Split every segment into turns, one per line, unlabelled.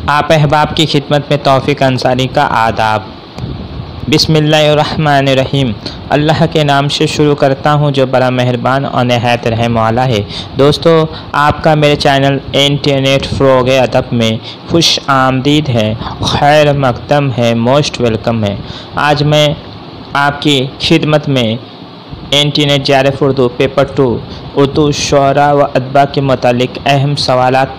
आप अहबाब की खिदमत में तौफ़ीक अंसारी का आदाब। बिस्मिल्लाहिर्रहमानिर्रहीम। अल्लाह के नाम से शुरू करता हूँ जो बड़ा मेहरबान और नहायत रहम वाला है। दोस्तों, आपका मेरे चैनल इंटरनेट फ़रोग़ अदब में खुश आमदीद है, खैर मक़दम है, मोस्ट वेलकम है। आज मैं आपकी खिदमत में internet JRF Urdu paper 2 Urdu शुअरा व अदबा के मुतालिक अहम सवालात,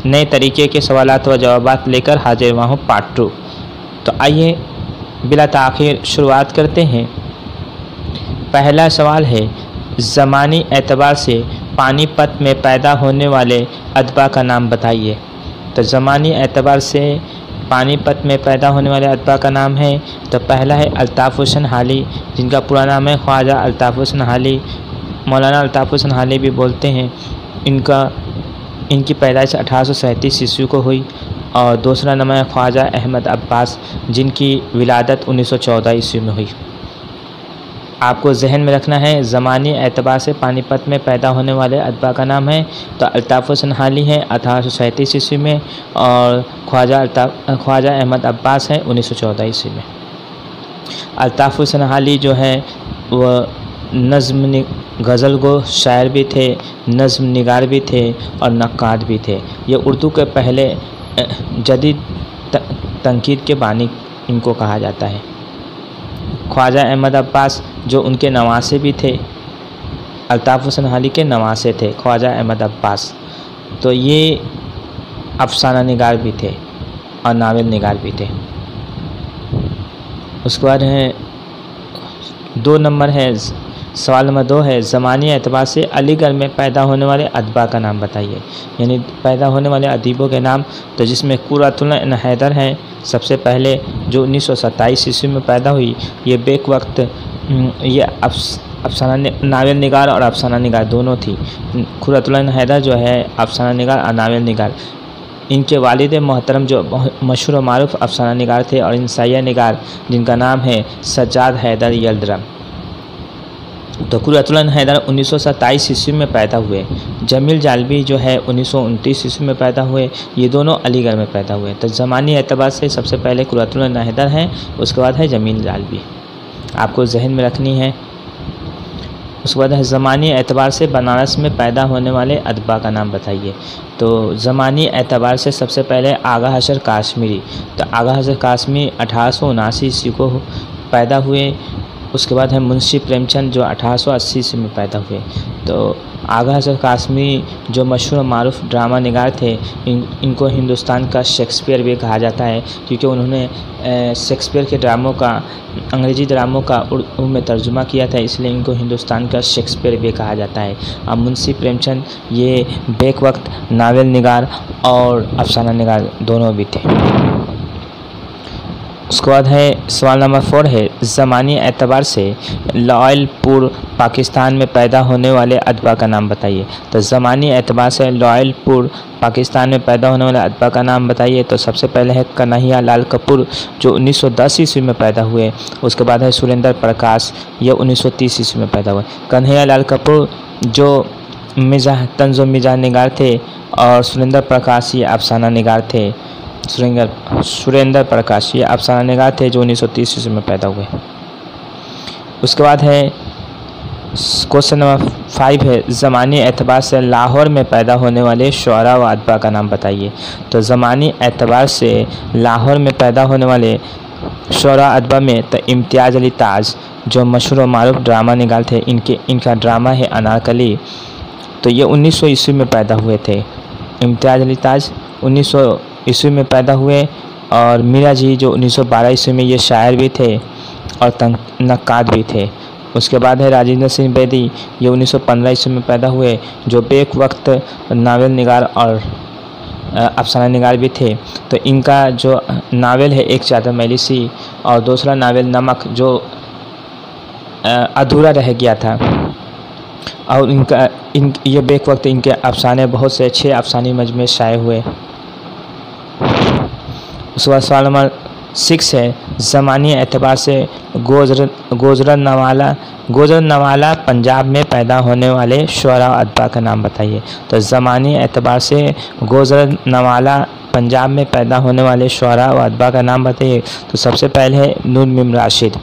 नए तरीके के सवालात व जवाबात लेकर हाजिर हुआ हूँ पार्ट 2। तो आइए बिला ताख़ीर शुरुआत करते हैं। पहला सवाल है, ज़मानी एतबार से पानीपत में पैदा होने वाले अदबा का नाम बताइए। तो ज़मानी एतबार से पानीपत में पैदा होने वाले अदबा का नाम है, तो पहला है अल्ताफ़ हुसैन हाली, जिनका पूरा नाम है ख्वाजा अल्ताफ़ हुसैन हाली, मौलाना अल्ताफ़ हुसैन हाली भी बोलते हैं। इनकी पैदाइश 1837 ईस्वी को हुई। और दूसरा नाम है ख्वाजा अहमद अब्बास, जिनकी विलादत 1914 ईस्वी में हुई। आपको जहन में रखना है, ज़मानी एतबार से पानीपत में पैदा होने वाले अदबा का नाम है तो अल्ताफ़ हुसैन हाली है 1837 ईस्वी में, और ख्वाजा अहमद अब्बास है 1914 ईस्वी में। अल्ताफ़ हुसैन हाली जो है वह नज़्म गज़ल गो शायर भी थे, नज़्म निगार भी थे और नक्काद भी थे। ये उर्दू के पहले जदीद तनकीद के बानी इनको कहा जाता है। ख्वाजा अहमद अब्बास जो उनके नवासे भी थे, अल्ताफ़ हुसैन हाली के नवासे थे ख्वाजा अहमद अब्बास, तो ये अफसाना निगार भी थे और नावल निगार भी थे। उसके बाद है 2 नंबर है, सवाल नंबर 2 है, ज़मानी एतबार से अलीगढ़ में पैदा होने वाले अदबा का नाम बताइए। यानी पैदा होने वाले अदीबों के नाम, तो जिसमें कुर्रतुल ऐन हैदर हैं सबसे पहले, जो 1927 ईस्वी में पैदा हुई। ये बेक वक्त ये अफसाना नावल निगार और अफसाना निगार दोनों थी। कुर्रतुल ऐन हैदर जो है अफसाना निगार और नावल निगार। इनके वालिद मोहतरम जो मशहूर व मारूफ अफसाना निगार थे और इंसाइया निगार, जिनका नाम है सज्जाद हैदर यल्दरम। तो कुर्रतुल ऐन हैदर 1927 ईस्वी में पैदा हुए। जमील जालबी जो है 1929 ईस्वी में पैदा हुए। ये दोनों अलीगढ़ में पैदा हुए। तो ज़मानी एतबार से सबसे पहले कुर्रतुल ऐन हैदर हैं, उसके बाद है जमील जालबी, आपको जहन में रखनी है। उसके बाद है ज़मानी एतबार से बनारस में पैदा होने वाले अदबा का नाम बताइए। तो ज़मानी एतबार से सबसे पहले आगा हशर काश्मीरी, तो आगा हशर काश्मीरी 1879 ईस्वी को पैदा हुए। उसके बाद है मुंशी प्रेमचंद जो 1880 ईस्वी में पैदा हुए। तो आगा हशर काश्मीरी जो मशहूर मारूफ ड्रामा निगार थे, इनको हिंदुस्तान का शेक्सपियर भी कहा जाता है, क्योंकि उन्होंने शेक्सपियर के ड्रामों का, अंग्रेज़ी ड्रामों का उर्दू में तर्जुमा किया था, इसलिए इनको हिंदुस्तान का शेक्सपियर भी कहा जाता है। अब मुंशी प्रेमचंद ये बेक वक्त नावल निगार और अफसाना निगार दोनों भी थे। उसके बाद है सवाल नंबर 4 है, ज़मानी एतबार से लायलपुर पाकिस्तान में पैदा होने वाले अदबा का नाम बताइए। तो ज़मानी एतबार से लायलपुर पाकिस्तान में पैदा होने वाले अदबा का नाम बताइए। तो सबसे पहले है कन्हैया लाल कपूर जो 1910 ईस्वी में पैदा हुए। उसके बाद है सुरेंद्र प्रकाश, ये 1930 ईस्वी में पैदा हुए। कन्हैया लाल कपूर जो मिजाह तंज़ो मिजाह निगार थे और सुरेंद्र प्रकाश ये अफसाना निगार थे। सुरेंद्र प्रकाश ये अफसाना निगार थे जो 1930 ईस्वी में पैदा हुए। उसके बाद है क्वेश्चन नंबर 5 है, ज़मानी एतबार से लाहौर में पैदा होने वाले शुअरा व अदबा का नाम बताइए। तो ज़मानी एतबार से लाहौर में पैदा होने वाले शुअरा अदबा में तो इम्तियाज़ अली ताज जो मशहूर व मारूफ ड्रामा निगार थे, इनका ड्रामा है अनारकली, तो ये 1900 ईस्वी में पैदा हुए थे। इम्तियाज़ अली ताज 1900 ईस्वी में पैदा हुए। और मीरा जी जो 1912 ईस्वी में ये शायर भी थे और नक्काद भी थे। उसके बाद है राजेंद्र सिंह बेदी, ये 1915 ईस्वी में पैदा हुए, जो बेक वक्त नावल निगार और अफसाना निगार भी थे। तो इनका जो नावल है एक चादर मैली सी और दूसरा नावल नमक जो अधूरा रह गया था, और ये बेक वक्त इनके अफसाने बहुत से अच्छे अफसानी मजमे शाये हुए। उसके बाद सवाल नंबर 6 है, ज़मानी एतबार से गुजरनवाला पंजाब में पैदा होने वाले शुअरा अदबा का नाम बताइए। तो ज़मानी एतबार से गुजरनवाला पंजाब में पैदा होने वाले शुअरा व अदबा का नाम बताइए। तो सबसे पहले है नून मीम राशिद।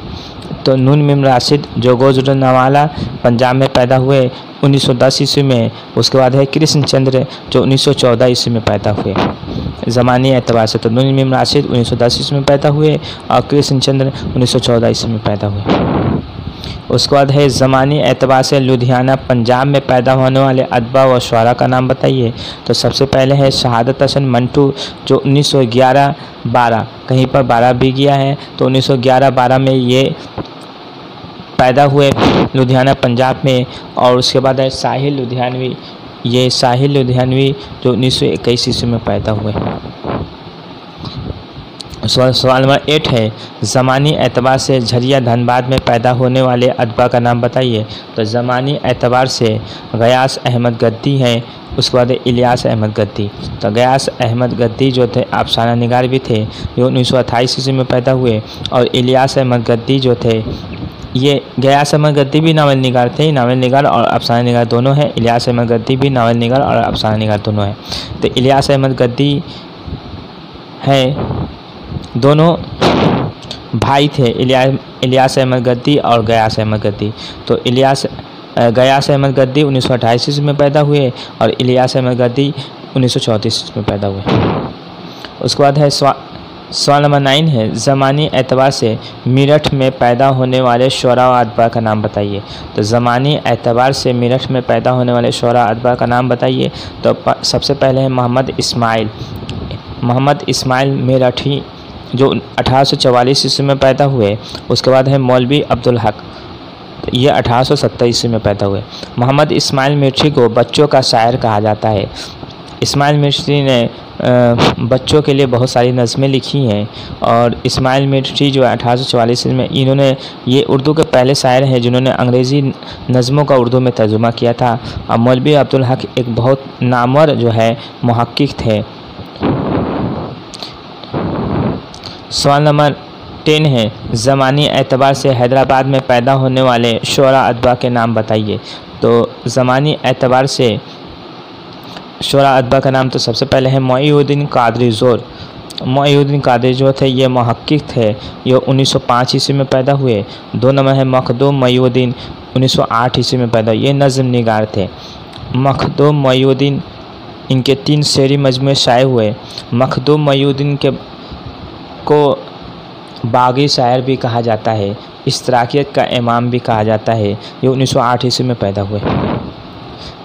तो नून मीम राशिद जो गुजरांवाला पंजाब में पैदा हुए 1910 ईस्वी में। उसके बाद है कृष्ण चंद्र जो 1914 ईस्वी में पैदा हुए ज़मानी एतबार से। तो नून मीम राशिद 1910 ईस्वी में पैदा हुए और कृष्ण चंद्र 1914 ईस्वी में पैदा हुए। उसके बाद है ज़मानी एतबार से लुधियाना पंजाब में पैदा होने वाले अदबा व शुअरा का नाम बताइए। तो सबसे पहले है शहादत हसन मंटू जो 1911-12, कहीं पर 12 भी गया है, तो 1911-12 में ये पैदा हुए लुधियाना पंजाब में। और उसके बाद है साहिल लुधियानवी, ये साहिल लुधियानवी जो 1921 ईस्वी में पैदा हुए। सवाल नंबर 8 है ज़मानी एतबार से झरिया धनबाद में पैदा होने वाले अदबा का नाम बताइए। तो ज़मानी एतबार से गयास अहमद गद्दी हैं। उसके बाद इलियास अहमद गद्दी। तो गयास अहमद गद्दी जो थे अफसाना निगार भी थे, ये 1928 ईस्वी में पैदा हुए। और इलियास अहमद गद्दी जो थे, ये गयास अहमद गद्दी भी नावल निगार थे, नावल निगार और अफसाना निगार दोनों हैं। इलियास अहमद गद्दी भी नावल निगार और अफसाना निगार दोनों हैं। तो इलियास अहमद गद्दी हैं, दोनों भाई थे, इलियास अहमद गद्दी और गयास अहमद गद्दी। तो गयास अहमद गद्दी 1928 ईस्वी में पैदा हुए और इलियास अहमद गद्दी 1934 ईस्वी में पैदा हुए। उसके बाद है सवाल नंबर 9 है ज़मानी एतबार से मेरठ में पैदा होने वाले शुअरा व अदबा का नाम बताइए। तो ज़मानी एतबार से मेरठ में पैदा होने वाले शुअरा अदबा का नाम बताइए। तो सबसे पहले है मोहम्मद इस्माइल मेरठी जो 1844 ईस्वी में पैदा हुए। उसके बाद है मौलवी अब्दुल हक, ये 1870 ईस्वी में पैदा हुए। मोहम्मद इस्माइल मिर्ची को बच्चों का शायर कहा जाता है। इस्माइल मिर्ची ने बच्चों के लिए बहुत सारी नज़में लिखी हैं। और इस्माइल मिर्ची जो 1844 ईस्वी में, इन्होंने ये उर्दू के पहले शायर हैं जिन्होंने अंग्रेज़ी नज़मों का उर्दू में तर्जुमा किया था। और मौलवी अब्दुल हक एक बहुत नामवर जो है मुहक्किक थे। सवाल नंबर 10 है ज़मानी एतबार से हैदराबाद में पैदा होने वाले शुअरा अदबा के नाम बताइए। तो ज़मानी एतबार से शुअरा अदबा का नाम तो सबसे पहले है मोईउद्दीन कादरी ज़ोर। मोईउद्दीन कादरी ज़ोर थे, ये मुहक्किक थे, ये 1905 ईस्वी में पैदा हुए। 2 नंबर है मखदूम मोईउद्दीन 1908 ईस्वी में पैदा हुए, ये नज़्म निगार थे। मखदूम मोईउद्दीन, इनके 3 शेरी मजमूए शाये हुए। मखदूम मोईउद्दीन को बागी शायर भी कहा जाता है, इश्तराकियत का इमाम भी कहा जाता है, ये 1908 ईस्वी में पैदा हुए।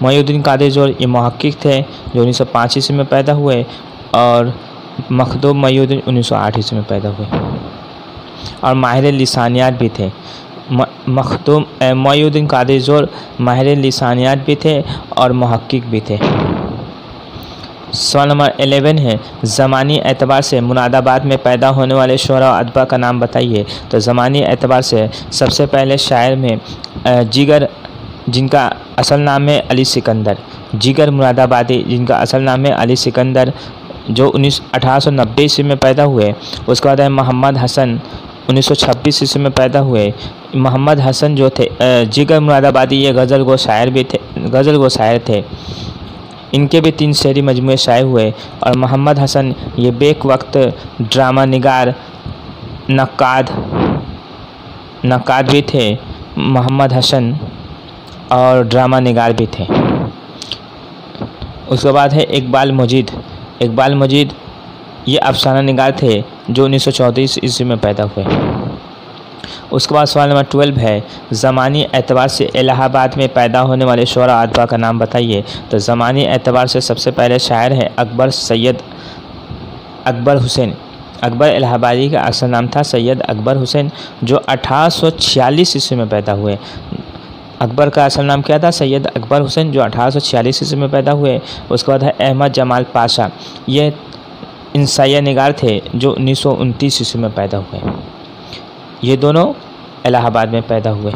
मोईउद्दीन कादरी ज़ोर ये मुहक्किक थे जो 1905 ईस्वी में पैदा हुए। और मखदूम मोईउद्दीन 1908 ईस्वी में पैदा हुए और माहिर लिसानियात भी थे। मोईउद्दीन कादरी ज़ोर माहिर लिसानियात भी थे और मुहक्किक भी थे। सवाल नंबर 11 है ज़मानी एतबार से मुरादाबाद में पैदा होने वाले शुअरा व अदबा का नाम बताइए। तो ज़मानी एतबार से सबसे पहले शायर में जिगर, जिनका असल नाम है अली सिकंदर, जिगर मुरादाबादी, जिनका असल नाम है अली सिकंदर, जो 1890 ईस्वी में पैदा हुए। उसके बाद है मोहम्मद हसन 1926 ईस्वी में पैदा हुए। मोहम्मद हसन जो थे जिगर मुरादाबादी, ये गज़ल गो शायर थे। इनके भी 3 शेरी मजमूए शाये हुए। और मोहम्मद हसन ये बेक वक्त ड्रामा निगार, नक्काद भी थे मोहम्मद हसन, और ड्रामा निगार भी थे। उसके बाद है इकबाल मजीद ये अफसाना निगार थे जो 1934 ईस्वी में पैदा हुए। उसके बाद सवाल नंबर 12 है ज़मानी एतबार से इलाहाबाद में पैदा होने वाले शुअरा अदबा का नाम बताइए। तो ज़मानी एतबार से सबसे पहले शायर है सैयद अकबर हुसैन। अकबर इलाहाबादी का असल नाम था सैयद अकबर हुसैन, जो 1846 ईस्वी में पैदा हुए। अकबर का असल नाम क्या था? सैयद अकबर हुसैन, जो 1846 ईस्वी में पैदा हुए। उसके बाद है अहमद जमाल पाशा, ये इंसाइया निगार थे जो 1929 ईस्वी में पैदा हुए। ये दोनों इलाहाबाद में पैदा हुए।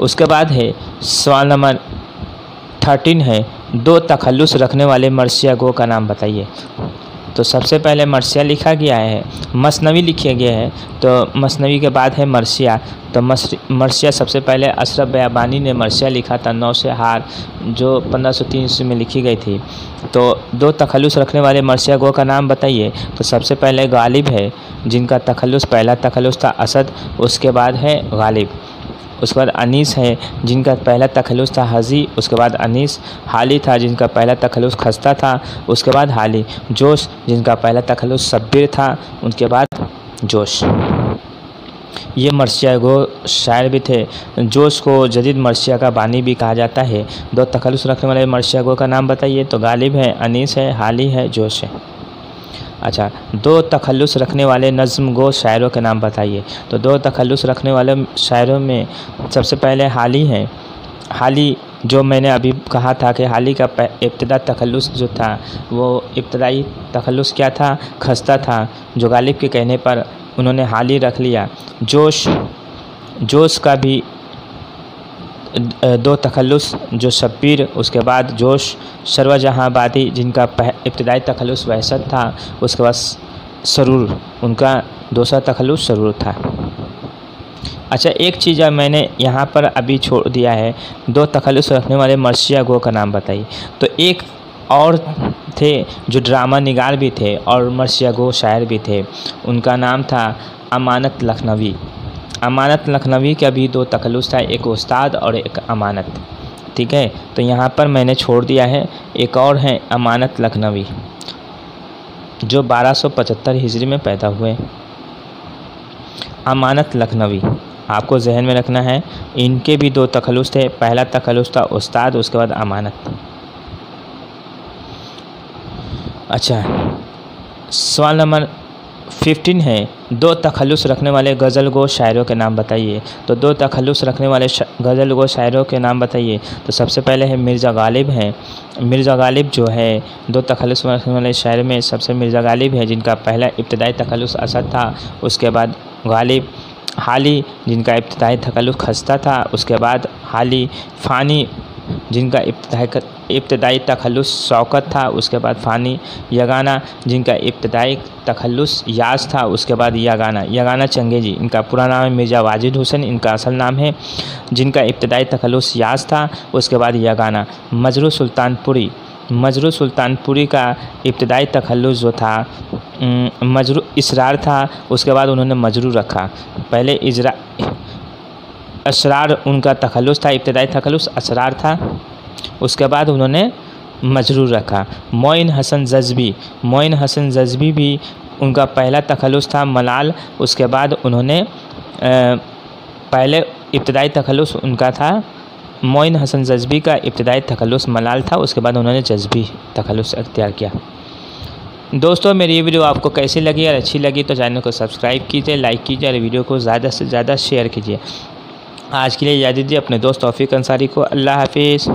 उसके बाद है सवाल नंबर 13 है 2 तखल्लुस रखने वाले मर्सिया गो का नाम बताइए। तो सबसे पहले मर्सिया लिखा गया है, मसनवी लिखा गया है, तो मसनवी के बाद है मर्सिया। तो मर्सिया सबसे पहले अशरफ बयाबानी ने मर्सिया लिखा था, 9 से हार, जो 1503 ईस्वी में लिखी गई थी। तो 2 तखल्लुस रखने वाले मर्सिया गो का नाम बताइए। तो सबसे पहले गालिब है, जिनका तखल्लुस पहला तखल्लुस था असद, उसके बाद है गालिब। उसके बाद अनीस है, जिनका पहला तखल्लुस था हजी, उसके बाद अनीस। हाली था, जिनका पहला तखल्लुस खस्ता था, उसके बाद हाली। जोश, जिनका पहला तखल्लुस सब्बिर था, उनके बाद जोश। ये मर्सिया गो शायर भी थे। जोश को जदीद मर्सिया का बानी भी कहा जाता है। 2 तखल्लुस रखने वाले मर्सिया गो का नाम बताइए। तो गालिब है, अनीस है, हाली है, जोश है। अच्छा, 2 तखल्लुस रखने वाले नज़्म गो शायरों के नाम बताइए। तो 2 तखल्लुस रखने वाले शायरों में सबसे पहले हाली हैं। हाली, जो मैंने अभी कहा था कि हाली का इब्तिदा तखल्लुस जो था वो इब्तदाई तखल्लुस क्या था, खस्ता था, जो गालिब के कहने पर उन्होंने हाली रख लिया। जोश का भी 2 तखल्लुस, जो शब्बीर, उसके बाद जोश। सरवजहाँबादी, जिनका इब्तिदाई तखल्लुस वहशत था, उसके बाद सरूर, उनका दूसरा तखल्लुस सरूर था। अच्छा, एक चीज़ मैंने यहाँ पर अभी छोड़ दिया है, 2 तखल्लुस रखने वाले मर्सिया गो का नाम बताइए। तो एक और थे जो ड्रामा निगार भी थे और मर्सिया गो शायर भी थे, उनका नाम था अमानत लखनवी। अमानत लखनवी का भी 2 तखल्लुस था, एक उस्ताद और एक अमानत। ठीक है, तो यहाँ पर मैंने छोड़ दिया है। एक और हैं अमानत लखनवी, जो 1275 हिजरी में पैदा हुए। अमानत लखनवी आपको जहन में रखना है। इनके भी 2 तखल्लुस थे, पहला तखल्लुस था उस्ताद, उसके बाद अमानत। अच्छा, सवाल नंबर 15 है, 2 तखल्लुस रखने वाले गज़ल गो शायरों के नाम बताइए। तो 2 तखल्लुस रखने वाले गज़ल गो शायरों के नाम बताइए। तो सबसे पहले है मिर्ज़ा गालिब हैं। मिर्ज़ा गालिब जो है 2 तखल्लुस रखने वाले शायर में सबसे मिर्ज़ा गालिब है, जिनका पहला इब्तिदाई तखल्लुस असद था, उसके बाद गालिब। हाली, जिनका इब्तिदाई तखल्लुस खस्ता था, उसके बाद हाली। फ़ानी, जिनका इब्तिदाई तखल्लुस शौकत था, उसके बाद फ़ानी। यगाना, जिनका इब्तिदाई तखल्लुस याज़ था, उसके बाद यगाना। यगाना चंगेज़ी, इनका पूरा नाम है मिर्ज़ा वाजिद हुसैन, इनका असल नाम है, जिनका इब्तिदाई तखल्लुस याज़ था, उसके बाद यगाना। मजरू सुल्तानपुरी, मजरू सुल्तानपुरी का इब्तिदाई तखल्लुस जो था मजरू इसरार था, उसके बाद उन्होंने मजरू रखा। पहले असरार उनका तखल्लुस था, इब्तिदाई तखल्लुस असरार था, उसके बाद उन्होंने मजरूर रखा। मोइन हसन जज़बी, मोइन हसन जज़बी भी उनका पहला तखल्लुस था मलाल, उसके बाद उन्होंने पहले इब्तिदाई तखल्लुस उनका था, मोइन हसन जज़बी का इब्तिदाई तखल्लुस मलाल था, उसके बाद उन्होंने जज़बी तखल्लुस इख्तियार किया। दोस्तों, मेरी ये वीडियो आपको कैसी लगी और अच्छी लगी तो चैनल को सब्सक्राइब कीजिए, लाइक कीजिए और वीडियो को ज़्यादा से ज़्यादा शेयर कीजिए। आज के लिए इजाज़त दीजिए अपने दोस्त तौफीक अंसारी को। अल्लाह हाफिज़।